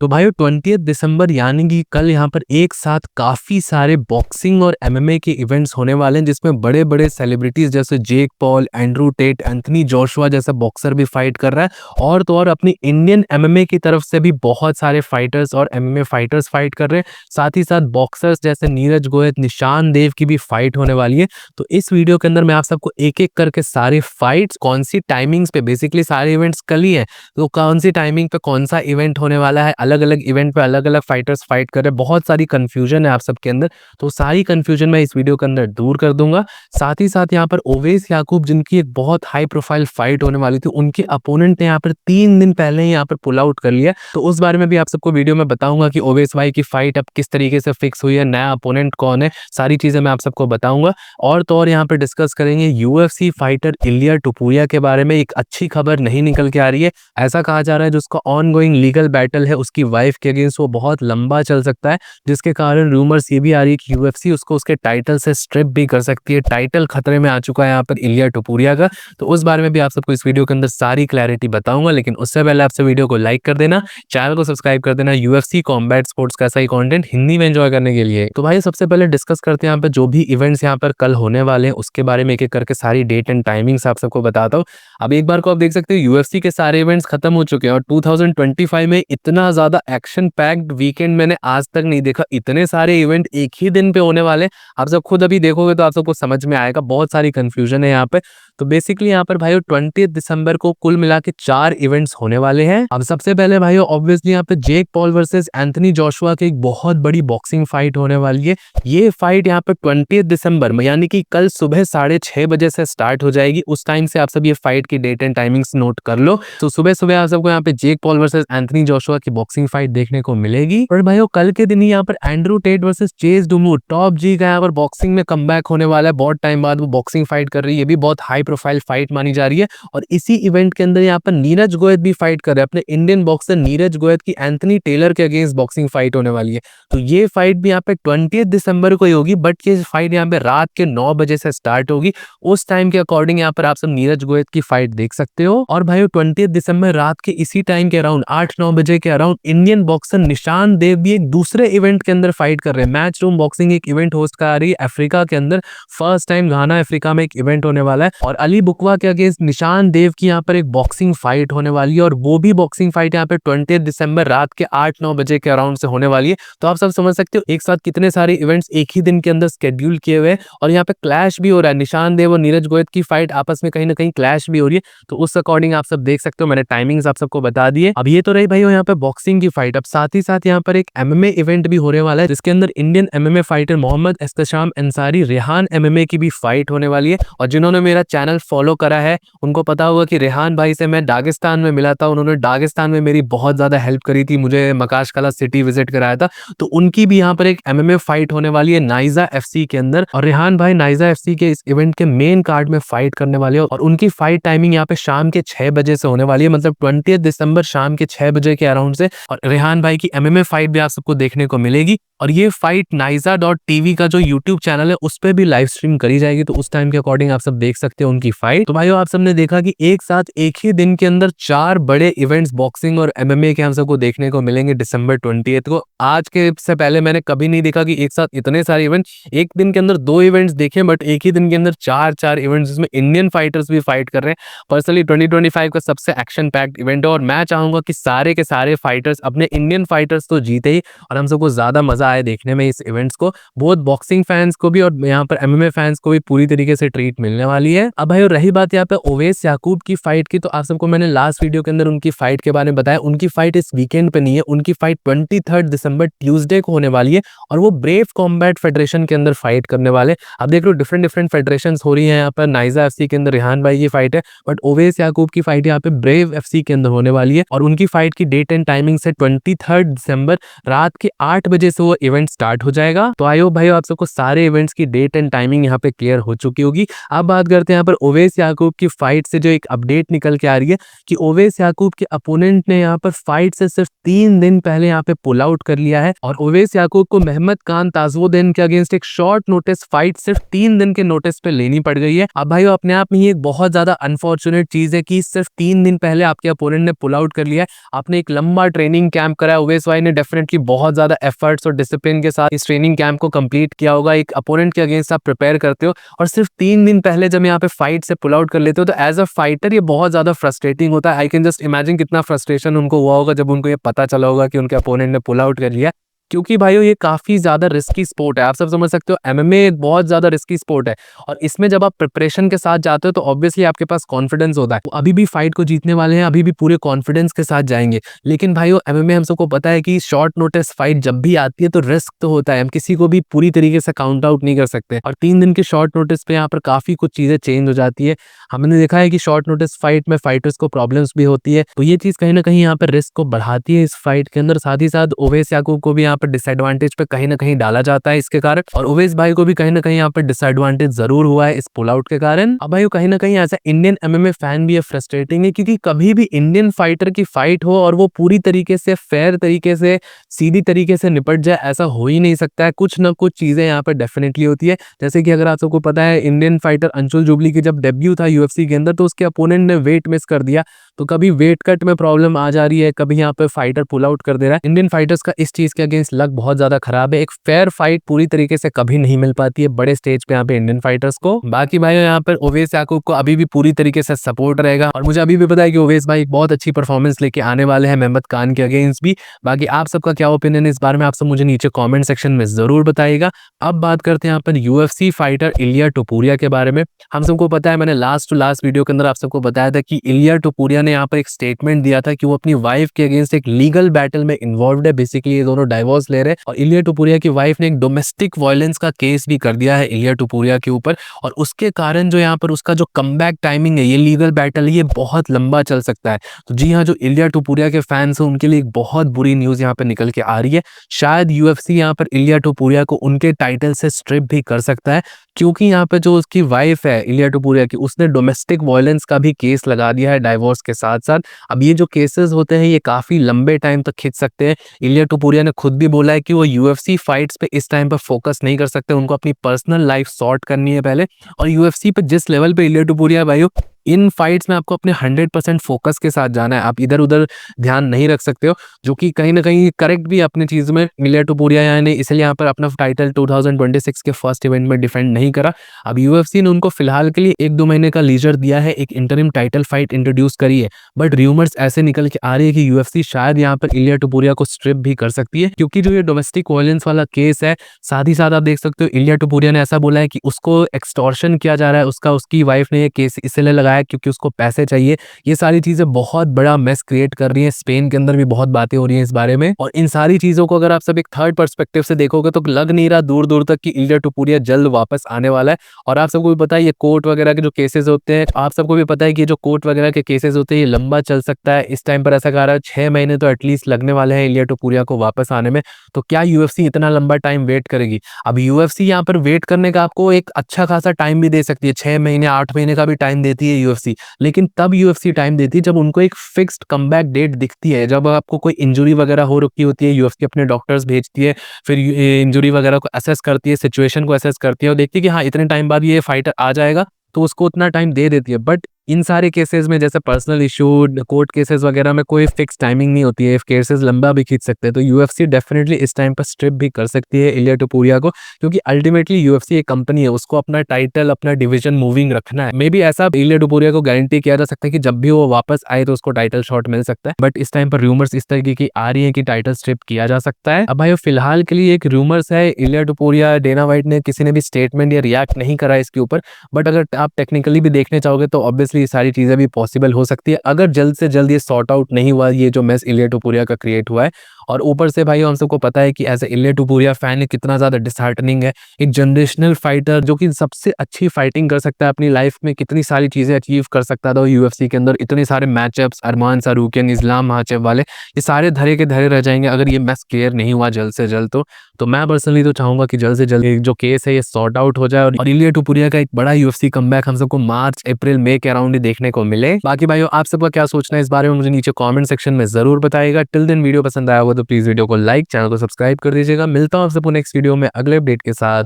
तो भाई 20 दिसंबर यानी कि कल यहाँ पर एक साथ काफी सारे बॉक्सिंग और एमएमए के इवेंट्स होने वाले हैं, जिसमें बड़े बड़े सेलिब्रिटीज जैसे Jake Paul, Andrew Tate, Anthony Joshua जैसा बॉक्सर भी फाइट कर रहा है। और तो और अपनी इंडियन एमएमए की तरफ से भी बहुत सारे फाइटर्स और एमएमए फाइटर्स फाइट कर रहे हैं। साथ ही साथ बॉक्सर्स जैसे नीरज गोयल, निशान देव की भी फाइट होने वाली है। तो इस वीडियो के अंदर मैं आप सबको एक एक करके सारे फाइट्स, कौन सी टाइमिंग्स पे, बेसिकली सारे इवेंट्स कल ही है, तो कौन सी टाइमिंग पे कौन सा इवेंट होने वाला है, अलग अलग इवेंट पे अलग अलग फाइटर्स फाइट कर रहे हैं, बहुत सारी कंफ्यूजन है आप सबके अंदर। तो सारी कंफ्यूजन मैं इस वीडियो के अंदर दूर कर दूंगा। साथ ही साथ यहाँ पर ओवैस याकूब, जिनकी एक बहुत हाई प्रोफाइल फाइट होने वाली थी, उनके अपोनेंट ने यहाँ पर 3 दिन पहले ही यहाँ पर पुल आउट कर लिया। तो उस बारे में भी आप सबको वीडियो में बताऊंगा कि ओवैस भाई की फाइट अब किस तरीके से फिक्स हुई है, नया अपोनेंट कौन है, सारी चीजें मैं आप सबको बताऊंगा। और तो और यहाँ पर डिस्कस करेंगे यूएफसी फाइटर इलिया टुपुरिया के बारे में। एक अच्छी खबर नहीं निकल के आ रही है, ऐसा कहा जा रहा है जो उसका ऑनगोइंग लीगल बैटल है उसकी वाइफ के अगेंस्ट, वो बहुत लंबा चल सकता है, जिसके कारण रूमर्स ये भी आ रही है कि यूएफसी उसको उसके टाइटल से स्ट्रिप भी कर सकती है। टाइटल खतरे में आ चुका है यहाँ पर इलिया टुपुरिया का। तो उस बारे में भी आप सबको इस वीडियो के अंदर सारी क्लैरिटी बताऊंगा, लेकिन उससे पहले आपसे वीडियो को लाइक कर देना, चैनल को सब्सक्राइब कर देना यूएफसी कॉम्बैट स्पोर्ट्स का सही कंटेंट हिंदी में एंजॉय करने के लिए। तो भाई सबसे पहले डिस्कस करते हैं यहाँ पे जो भी इवेंट्स यहाँ पर कल होने वाले हैं उसके बारे में, एक एक करके सारी डेट एंड टाइमिंग्स आप सबको बताता हूँ। अब एक बार को आप देख सकते हो यूएफसी के सारे इवेंट्स खत्म हो चुके हैं और 2025 में इतना ज्यादा एक्शन पैक्ड वीकेंड मैंने आज तक नहीं देखा। इतने सारे इवेंट एक ही दिन पे होने वाले, आप सब खुद अभी देखोगे तो आप सबको समझ में आएगा, बहुत सारी कंफ्यूजन है यहाँ पे। तो बेसिकली यहाँ पर भाइयों 20 दिसंबर को कुल मिला के 4 इवेंट्स होने वाले हैं। अब सबसे पहले भाइयों ऑब्वियसली यहाँ पे Jake Paul versus Anthony Joshua की एक बहुत बड़ी बॉक्सिंग फाइट होने वाली है। ये फाइट यहाँ पे 20 दिसंबर में यानी कि कल सुबह 6:30 बजे से स्टार्ट हो जाएगी। उस टाइम से आप सब ये फाइट की डेट एंड टाइमिंग्स नोट कर लो। तो सुबह सुबह आप सबको यहाँ पे Jake Paul versus Anthony Joshua की बॉक्सिंग फाइट देखने को मिलेगी। और भाइयों कल के दिन ही यहाँ पर Andrew Tate versus Chase DeMoor, top G का यहाँ पर बॉक्सिंग में कमबैक होने वाला है। बहुत टाइम बाद वो बॉक्सिंग फाइट कर रही है, ये भी बहुत हाई प्रोफाइल फाइट मानी जा रही है। और इसी इवेंट के अंदर यहाँ पर नीरज गोयल भी फाइट कर रहे हैं, अपने इंडियन बॉक्सर नीरज गोयल की एंथनी टेलर के अगेंस्ट बॉक्सिंग फाइट होने वाली है। तो ये फाइट भी यहाँ पे 20 दिसंबर को ही होगी, बट ये फाइट यहाँ पे रात के 9 बजे से स्टार्ट होगी। उस टाइम के अकॉर्डिंग यहाँ पर आप सब नीरज गोयल की फाइट देख सकते हो। और भाई 20 दिसंबर रात के इसी टाइम के अराउंड 8-9 बजे के अराउंड इंडियन बॉक्सर निशान देव भी एक दूसरे इवेंट के अंदर फाइट कर रहे हैं। मैच रूम बॉक्सिंग एक इवेंट होस्ट कर रही है अफ्रीका के अंदर, फर्स्ट टाइम घाना अफ्रीका में एक इवेंट होने वाला है। और अली बुकवा के अगेंस्ट निशान देव की यहाँ पर एक बॉक्सिंग फाइट होने वाली है, और वो भी बॉक्सिंग फाइट यहाँ पे 20 दिसंबर रात के 8-9 बजे के अराउंड से होने वाली है। तो आप सब समझ सकते हो एक साथ कितने सारे इवेंट्स एक ही दिन के अंदर स्केड्यूल किए हुए हैं। और यहाँ पे क्लैश भी हो रहा है, निशान देव और नीरज गोयल की फाइट आपस में कहीं ना कहीं क्लैश भी हो रही है। तो उस अकॉर्डिंग आप सब देख सकते हो, मैंने टाइमिंग्स आप सबको बता दिए। अब ये तो रही भाई यहाँ पे बॉक्सिंग की फाइट। अब साथ ही साथ यहाँ पर एक एमएमए इवेंट भी होने वाला है, जिसके अंदर Indian MMA fighter Mohammad Ehtesham Ansari, Rehan MMA की भी फाइट होने वाली है। और जिन्होंने मेरा चैनल फॉलो करा है उनको पता होगा कि रेहान भाई से मैं दागिस्तान में मिला था, उन्होंने दागिस्तान में मेरी बहुत ज्यादा हेल्प करी थी, मुझे मकाशकला सिटी विजिट कराया था। तो उनकी भी यहाँ पर एक एमएमए फाइट होने वाली है नाइजा एफसी के अंदर, और रेहान भाई नाइजा एफसी के इस इवेंट के मेन कार्ड में फाइट करने वाले हैं। और उनकी फाइट टाइमिंग यहाँ पे शाम के 6 बजे से होने वाली है, मतलब 20 दिसंबर शाम के 6 बजे के अराउंड से। और रेहान भाई की एमएमए फाइट भी आप सबको देखने को मिलेगी। और ये फाइट नाइजा.tv का जो यूट्यूब चैनल है उस पर भी लाइव स्ट्रीम करी जाएगी, तो उस टाइम के अकॉर्डिंग आप सब देख सकते हो उनकी फाइट। तो भाइयों आप सबने देखा कि एक साथ एक ही दिन के अंदर 4 बड़े इवेंट्स बॉक्सिंग और एमएमए के हम सबको देखने को मिलेंगे डिसंबर 20 को। आज के से पहले मैंने कभी नहीं देखा कि एक साथ इतने सारे इवेंट एक दिन के अंदर 2 इवेंट्स देखे, बट एक ही दिन के अंदर 4 इवेंट्स, जिसमें इंडियन फाइटर्स भी फाइट कर रहे हैं। पर्सनली 2025 का सबसे एक्शन पैक्ड इवेंट है, और मैं चाहूंगा कि सारे के सारे फाइटर्स, अपने इंडियन फाइटर्स तो जीते ही, और हम सबको ज्यादा मजा आए देखने में इस इवेंट्स को, बहुत बॉक्सिंग फैंस को भी और यहाँ पर एमएमए फैंस को भी पूरी तरीके से ट्रीट मिलने वाली है। अब भाई रही बात यहाँ पे ओवैस याकूब की फाइट की, तो आप सबको मैंने लास्ट वीडियो के अंदर उनकी फाइट के बारे में बताया। उनकी फाइट इस वीकेंड पे नहीं है, उनकी फाइट 23 दिसंबर ट्यूसडे को होने वाली है, और वो ब्रेव कॉम्बैट फेडरेशन के अंदर फाइट करने वाले। अब देख लो डिफरेंट फेडरेशन हो रही है, यहाँ पर नाइजा एफसी के अंदर रेहान भाई की फाइट है, बट ओवैस याकूब की फाइट यहाँ पे ब्रेव एफसी के अंदर होने वाली है। और उनकी फाइट की डेट एंड टाइमिंग से 23 दिसंबर रात के 8 बजे से वो इवेंट स्टार्ट हो जाएगा। तो आई होप भाई आप सबको सारे इवेंट्स की डेट एंड टाइमिंग यहाँ पे क्लियर हो चुकी होगी। अब बात करते हैं यहाँ पर ओवैस याकूब की फाइट से जो एक अपडेट निकल के आ रही है कि ओवैस याकूब के अपोनेंट ने यहाँ पर फाइट से सिर्फ 3 दिन पहले यहाँ पे पुल आउट कर लिया है और ओवैस याकूब को मेहमद खान ताजुद्दीन के अगेंस्ट एक शॉर्ट नोटिस फाइट सिर्फ 3 दिन के नोटिस पे लेनी पड़ गई है। अब भाई अपने आप में ये एक बहुत ज्यादा अनफॉर्चुनेट चीज है कि सिर्फ 3 दिन पहले आपके अपोनेंट ने पुल आउट कर लिया है। आपने एक लंबा ट्रेनिंग कैंप करा है, ओवैस भाई ने डेफिनेटली बहुत ज्यादा एफर्ट्स और डिसिप्लिन के साथ इस ट्रेनिंग कैंप को कंप्लीट किया होगा। एक अपोनेंट के अगेंस्ट आप प्रिपेयर करते हो और सिर्फ 3 दिन पहले जब यहाँ पे फाइट से पुल आउट कर लेते हो तो एज अ फाइटर ये बहुत ज्यादा फ्रस्ट्रेटिंग होता है। आई कैन जस्ट इमेजिन कितना फ्रस्ट्रेशन उनको हुआ होगा जब उनको ये पता चला होगा कि उनके अपोनेंट ने पुल आउट कर लिया। क्योंकि भाइयों ये काफी ज्यादा रिस्की स्पोर्ट है, आप सब समझ सकते हो एमएमए एक बहुत ज्यादा रिस्की स्पोर्ट है और इसमें जब आप प्रिपरेशन के साथ जाते हो तो ऑब्वियसली आपके पास कॉन्फिडेंस होता है। तो अभी भी फाइट को जीतने वाले हैं, अभी भी पूरे कॉन्फिडेंस के साथ जाएंगे। लेकिन भाइयों एमएमए हम सबको पता है कि शॉर्ट नोटिस फाइट जब भी आती है तो रिस्क तो होता है, हम किसी को भी पूरी तरीके से काउंट आउट नहीं कर सकते और 3 दिन के शॉर्ट नोटिस पे यहाँ पर काफी कुछ चीजें चेंज हो जाती है। हमने देखा है कि शॉर्ट नोटिस फाइट में फाइटर्स को प्रॉब्लम्स भी होती है, तो ये चीज कहीं ना कहीं यहाँ पर रिस्क को बढ़ाती है इस फाइट के अंदर। साथ ही साथ ओवैस याकूब को भी यहाँ पर डिसएडवांटेज पे कहीं ना कहीं डाला जाता है इसके कारण और ओवैस भाई को भी कहीं ना कहीं यहाँ पर डिसएडवांटेज जरूर हुआ है इस पुल आउट के कारण। अब भाई कहीं ना कहीं ऐसा इंडियन एमएमए फैन भी फ्रस्ट्रेटिंग है क्योंकि कभी भी इंडियन फाइटर की फाइट हो और वो पूरी तरीके से फेयर तरीके से सीधी तरीके से निपट जाए ऐसा हो ही नहीं सकता है। कुछ ना कुछ चीजें यहाँ पर डेफिनेटली होती है। जैसे कि अगर आप सबको पता है इंडियन फाइटर अंशुल जुबली की जब डेब्यू था यूएफसी के अंदर तो उसके अपोनेंट ने वेट मिस कर दिया, तो कभी वेट कट में प्रॉब्लम आ जा रही है, कभी यहाँ पे फाइटर पुल आउट कर दे रहा है। इंडियन फाइटर्स का इस चीज के अगेंस्ट लक बहुत ज्यादा खराब है, एक फेयर फाइट पूरी तरीके से कभी नहीं मिल पाती है बड़े स्टेज पे यहाँ पे इंडियन फाइटर्स को। बाकी भाई यहाँ पर ओवैस याकूब को अभी भी पूरी तरीके से सपोर्ट रहेगा और मुझे अभी भी पता है कि ओवैस भाई बहुत अच्छी परफॉर्मेंस लेके आने वाले हैं मेहमद खान के अगेंस्ट भी। बाकी आप सबका क्या ओपिनियन है इस बारे में आप सब मुझे नीचे कॉमेंट सेक्शन में जरूर बताइएगा। अब बात करते हैं यहाँ पर यूएफसी फाइटर इलिया टोपुरिया के बारे में। हम सबको पता है, मैंने लास्ट टू लास्ट वीडियो के अंदर आप सबको बताया था कि इलिया टोपुरिया ने यहाँ पर एक स्टेटमेंट दिया था कि वो अपनी वाइफ के अगेंस्ट एक लीगल बैटल में इन्वॉल्व है। बेसिकली ये दोनों डाइवोर्स ले रहे हैं और इलिया टोपुरिया की वाइफ ने एक डोमेस्टिक वायलेंस का केस भी कर दिया है इलिया टोपुरिया के ऊपर और उसके कारण जो यहाँ पर उसका जो कमबैक टाइमिंग है, ये लीगल बैटल ये बहुत लंबा चल सकता है। तो जी हाँ, जो इलिया टोपुरिया के फैंस हैं उनके लिए एक बहुत बुरी न्यूज यहाँ पर निकल के आ रही है। शायद यूएफसी यहाँ पर इलिया टोपुरिया को उनके टाइटल से स्ट्रिप भी कर सकता है क्योंकि यहाँ पे जो उसकी वाइफ है इलिया टोपुरिया की, उसने डोमेस्टिक वायलेंस का भी केस लगा दिया है डाइवोर्स के साथ साथ। अब ये जो केसेस होते हैं ये काफी लंबे टाइम तक खिंच सकते हैं। इलिया टोपुरिया ने खुद भी बोला है कि वो यूएफसी फाइट्स पे इस टाइम पर फोकस नहीं कर सकते, उनको अपनी पर्सनल लाइफ सॉर्ट करनी है पहले। और यूएफसी पे जिस लेवल पे इलिया टोपुरिया भाइयों, इन फाइट्स में आपको अपने 100% फोकस के साथ जाना है, आप इधर उधर ध्यान नहीं रख सकते हो, जो कि कहीं ना कहीं करेक्ट भी अपनी चीज में इलिया टोपुरिया यहाँ ने इसलिए यहाँ पर अपना टाइटल 2026 के फर्स्ट इवेंट में डिफेंड नहीं करा। अब यूएफसी ने उनको फिलहाल के लिए 1-2 महीने का लीजर दिया है, एक इंटरिम टाइटल फाइट इंट्रोड्यूस करी है, बट रूमर्स ऐसे निकल के आ रही है कि यूएफसी शायद यहाँ पर इलिया टोपुरिया को स्ट्रिप भी कर सकती है क्योंकि जो ये डोमेस्टिक वायलेंस वाला केस है, साथ ही साथ आप देख सकते हो इलिया टोपुरिया ने ऐसा बोला है कि उसको एक्सटॉर्शन किया जा रहा है, उसकी वाइफ ने ये केस इसलिए लगाया क्योंकि उसको पैसे चाहिए। ये सारी चीजें बहुत बड़ा मेस क्रिएट कर रही हैं, स्पेन के अंदर भी बहुत बातें हो रही हैं इस बारे में और इन सारी चीजों को अगर आप सब एक थर्ड पर्सपेक्टिव से देखोगे तो लग नहीं रहा दूर दूर तक कि इलिया टोपुरिया जल्द वापस आने वाला है। और आप सबको भी पता है ये कोर्ट वगैरह के जो केसेस होते हैं, आप सबको भी पता है कि जो कोर्ट वगैरह के केसेस होते हैं ये लंबा चल सकता है। इस टाइम पर ऐसा कह रहा है 6 महीने तो एटलीस्ट लगने वाले हैं इलिया टोपुरिया को वापस आने में। तो क्या यूएफसी इतना लंबा टाइम वेट करेगी? अब यूएफसी यहाँ पर वेट करने का आपको एक अच्छा खासा टाइम भी दे सकती है, 6 महीने 8 महीने का भी टाइम देती है यूएफसी, लेकिन तब यूएफसी टाइम देती है जब उनको एक फिक्स्ड कमबैक डेट दिखती है, जब आपको कोई इंजरी वगैरह हो रखी होती है, यूएफसी अपने डॉक्टर्स भेजती है, फिर इंजरी वगैरह को असेस करती है, सिचुएशन को असेस करती है और देखती है कि हाँ इतने टाइम बाद ये फाइटर आ जाएगा, तो उसको उतना टाइम दे देती है। बट इन सारे केसेस में जैसे पर्सनल इशू, कोर्ट केसेस वगैरह में कोई फिक्स टाइमिंग नहीं होती है, केसेस लंबा भी खींच सकते हैं। तो यूएफसी डेफिनेटली इस टाइम पर स्ट्रिप भी कर सकती है इलिया टोपुरिया को क्योंकि अल्टीमेटली यूएफसी एक कंपनी है, उसको अपना टाइटल अपना डिवीजन मूविंग रखना है। मे बी ऐसा इलिया टोपुरिया को गारंटी किया जा सकता है कि जब भी वो वापस आए तो उसको टाइटल शॉट मिल सकता है, बट इस टाइम पर रूमर्स इस तरीके की आ रही है कि टाइटल स्ट्रिप किया जा सकता है। अब भाई फिलहाल के लिए एक रूमर्स है, इलिया टोपुरिया, डेना व्हाइट ने किसी ने भी स्टेटमेंट या रिएक्ट नहीं करा इसके ऊपर, बट अगर आप टेक्निकली भी देखने चाहोगे तो ऑब्वियसली ये सारी चीजें भी पॉसिबल हो सकती है अगर जल्द से जल्द ये सॉर्ट आउट नहीं हुआ, ये जो मेस इलिया टोपुरिया का क्रिएट हुआ है। और ऊपर से भाई हम सबको पता है कि एज ए इले टुपुरिया फैन कितना ज़्यादा डिसहार्टनिंग है। एक जनरेशनल फाइटर जो कि सबसे अच्छी फाइटिंग कर सकता है अपनी लाइफ में, कितनी सारी चीज़ें अचीव कर सकता था यूएफसी के अंदर, इतने सारे मैचअप्स, अरमान सारूकियन, इस्लाम माचेव वाले, ये सारे धरे के धरे रह जाएंगे अगर ये मैच क्लियर नहीं हुआ जल्द से जल्द। तो मैं पर्सनली तो चाहूंगा कि जल्द से जल्द ये जो केस है ये सॉर्ट आउट हो जाए और इलिया टुपुरिया का एक बड़ा यूएफसी कमबैक हम सबको मार्च अप्रैल मई के अराउंड ही देखने को मिले। बाकी भाइयों आप सबका क्या सोचना है इस बारे में मुझे नीचे कमेंट सेक्शन में जरूर बताइएगा। टिल देन वीडियो पसंद आया होगा तो प्लीज वीडियो को लाइक, चैनल को सब्सक्राइब कर दीजिएगा। मिलता हूं आप सबको नेक्स्ट वीडियो में अगले अपडेट के साथ।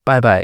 Bye bye.